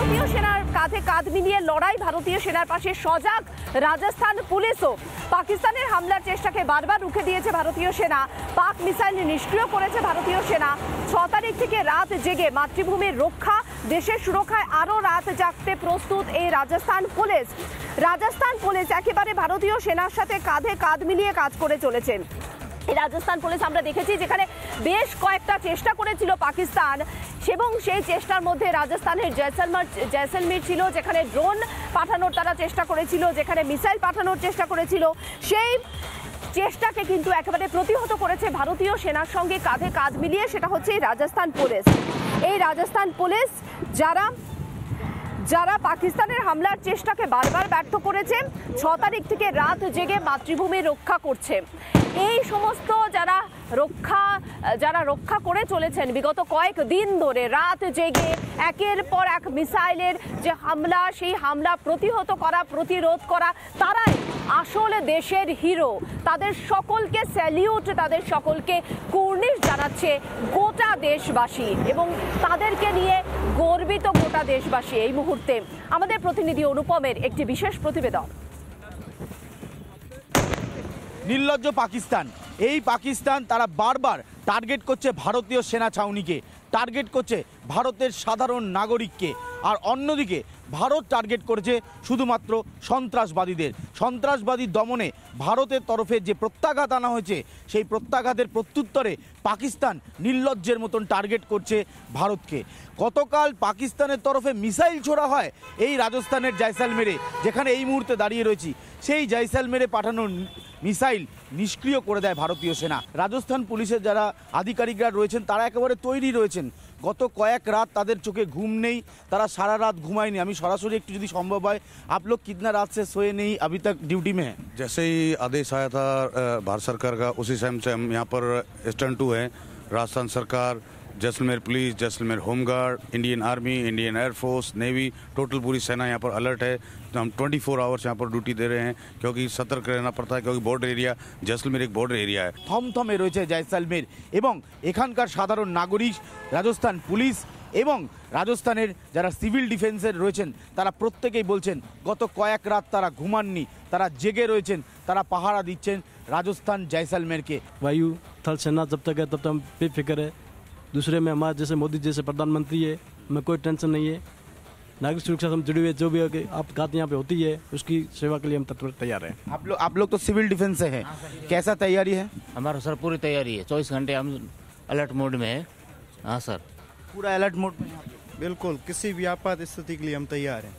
ভারতীয় সেনার কাঁধে কাঁধ মিলিয়ে লড়াই, ভারতীয় সেনার পাশে সজাগ রাজস্থান পুলিশও। পাকিস্তানের হামলার চেষ্টাকে বারবার রুখে দিয়েছে ভারতীয় সেনা। পাক মিসাইল নিষ্ক্রিয় করেছে ভারতীয় সেনা। 6 তারিখ থেকে রাত জেগে মাতৃভূমির রক্ষা, দেশের সুরক্ষায় আরও রাত জাগতে প্রস্তুত এই রাজস্থান পুলিশ। রাজস্থান পুলিশ একেবারে ভারতীয় সেনার সাথে কাঁধে কাঁধ মিলিয়ে কাজ করে চলেছেন। রাজস্থান পুলিশ আমরা দেখেছি যেখানে বেশ কয়েকটা চেষ্টা করেছিল পাকিস্তান, এবং সেই চেষ্টার মধ্যে রাজস্থানের জয়সলমীর ছিল, যেখানে ড্রোন পাঠানোর তারা চেষ্টা করেছিল, যেখানে মিসাইল পাঠানোর চেষ্টা করেছিল। সেই চেষ্টাকে কিন্তু একেবারে প্রতিহত করেছে ভারতীয় সেনার সঙ্গে কাঁধে কাঁধ মিলিয়ে, সেটা হচ্ছে রাজস্থান পুলিশ। এই রাজস্থান পুলিশ যারা পাকিস্তানের হামলার চেষ্টাকে বারবার ব্যর্থ করেছে, 6 তারিখ থেকে রাত জেগে মাতৃভূমি রক্ষা করছে। এই সমস্ত যারা রক্ষা করে চলেছেন বিগত কয়েকদিন ধরে, রাত জেগে একের পর এক মিসাইলের যে হামলা, সেই হামলা প্রতিহত করা, প্রতিরোধ করা, তারাই আসলে দেশের হিরো। তাদের সকলকে স্যালিউট, তাদের সকলকে কুর্নিশ জানাচ্ছে গোটা দেশবাসী, এবং তাদেরকে নিয়ে গর্বিত গোটা দেশবাসী। এই মুহূর্তে আমাদের প্রতিনিধি অনুপমের একটি বিশেষ প্রতিবেদন। নির্লজ্জ পাকিস্তান, এই পাকিস্তান তারা বারবার টার্গেট করছে ভারতীয় সেনা ছাউনিকে, টার্গেট করছে ভারতের সাধারণ নাগরিককে, আর অন্যদিকে ভারত টার্গেট করেছে শুধুমাত্র সন্ত্রাসবাদীদের। সন্ত্রাসবাদী দমনে ভারতের তরফে যে প্রত্যাঘাত আনা হয়েছে, সেই প্রত্যাঘাতের প্রত্যুত্তরে পাকিস্তান নির্লজ্জের মতন টার্গেট করছে ভারতকে। গতকাল পাকিস্তানের তরফে মিসাইল ছোড়া হয় এই রাজস্থানের জয়সলমেরে, যেখানে এই মুহূর্তে দাঁড়িয়ে রয়েছি। সেই জয়সলমেরে পাঠানো মিসাইল নিষ্ক্রিয় করে দেয় ভারতীয় সেনা। রাজস্থান পুলিশের যারা আধিকারিকরা রয়েছেন তারা একেবারে তৈরি রয়েছেন। গত কয়েক রাত তাদের চোখে ঘুম নেই, তারা সারা রাত ঘুমায়নি। আমি সরাসরি একটু যদি সম্ভব হয়, आप लोग कितना रात से सोए नहीं, अभी तक ड्यूटी में है? जैसे ही आदेश आया था भारत सरकार का, उसी टाइम से हम यहाँ पर स्टैंड 2 हैं। राजस्थान सरकार, Jaisalmer police, Jaisalmer home guard, Indian army, Indian air force, navy, total पूरी सेना यहाँ पर अलर्ट है। तो हम 24 आवर्स यहाँ पर ड्यूटी दे रहे हैं, क्योंकि सतर्क रहना पड़ता है, क्योंकि बॉर्डर एरिया, जैसलमेर एक बॉर्डर एरिया है। থমথমে রয়েছে জয়সলমের, এবং এখানকার সাধারণ নাগরিক, রাজস্থান পুলিশ এবং রাজস্থানের যারা সিভিল ডিফেন্সের রয়েছেন তারা প্রত্যেকেই বলছেন গত কয়েক রাত তারা ঘুমাননি, তারা জেগে রয়েছেন, তারা পাহারা দিচ্ছেন রাজস্থাन जैसलमेर के। वायु थल सेना जब तक है तब तक हम बेफिक्र है। दूसरे में हमारे जैसे मोदी जैसे प्रधानमंत्री है, हमें कोई टेंशन नहीं है। नागरिक सुरक्षा से हम जुड़े हुए, जो भी आपघात यहाँ पे होती है उसकी सेवा के लिए हम तैयार हैं। आप लोग तो सिविल डिफेंस से हैं, कैसा तैयारी है? हमारा सर पूरी तैयारी है, 24 घंटे हम अलर्ट मोड में है। हाँ सर, पूरा अलर्ट मोड में? बिल्कुल, किसी भी आपात स्थिति के लिए हम तैयार हैं।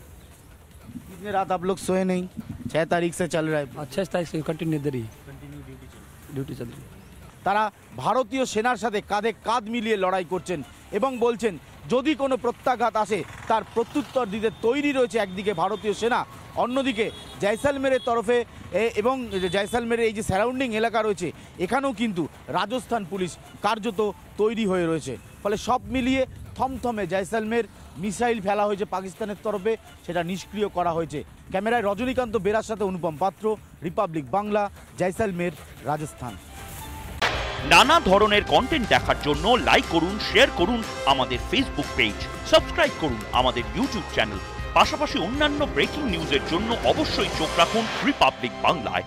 कितने रात आप लोग सोए नहीं? 6 तारीख से चल रहा है। 6 तारीख से कंटिन्यू ड्यूटी चल रही है। তারা ভারতীয় সেনার সাথে কাঁধে কাঁধ মিলিয়ে লড়াই করছেন এবং বলছেন যদি কোনো প্রত্যাঘাত আসে তার প্রত্যুত্তর দিতে তৈরি রয়েছে একদিকে ভারতীয় সেনা, অন্যদিকে জয়সলমেরের তরফে এবং জয়সলমেরের এই যে সারাউন্ডিং এলাকা রয়েছে এখানেও কিন্তু রাজস্থান পুলিশ কার্যত তৈরি হয়ে রয়েছে। ফলে সব মিলিয়ে থমথমে জয়সলমের। মিসাইল ফেলা হয়েছে পাকিস্তানের তরফে, সেটা নিষ্ক্রিয় করা হয়েছে। ক্যামেরায় রজনীকান্ত বেরার সাথে অনুপম পাত্র, রিপাবলিক বাংলা, জয়সলমের, রাজস্থান। নানা ধরনের কন্টেন্ট দেখার জন্য লাইক করুন, শেয়ার করুন আমাদের ফেসবুক পেজ, সাবস্ক্রাইব করুন আমাদের ইউটিউব চ্যানেল। পাশাপাশি অন্যান্য ব্রেকিং নিউজের জন্য অবশ্যই চোখ রাখুন রিপাবলিক বাংলায়।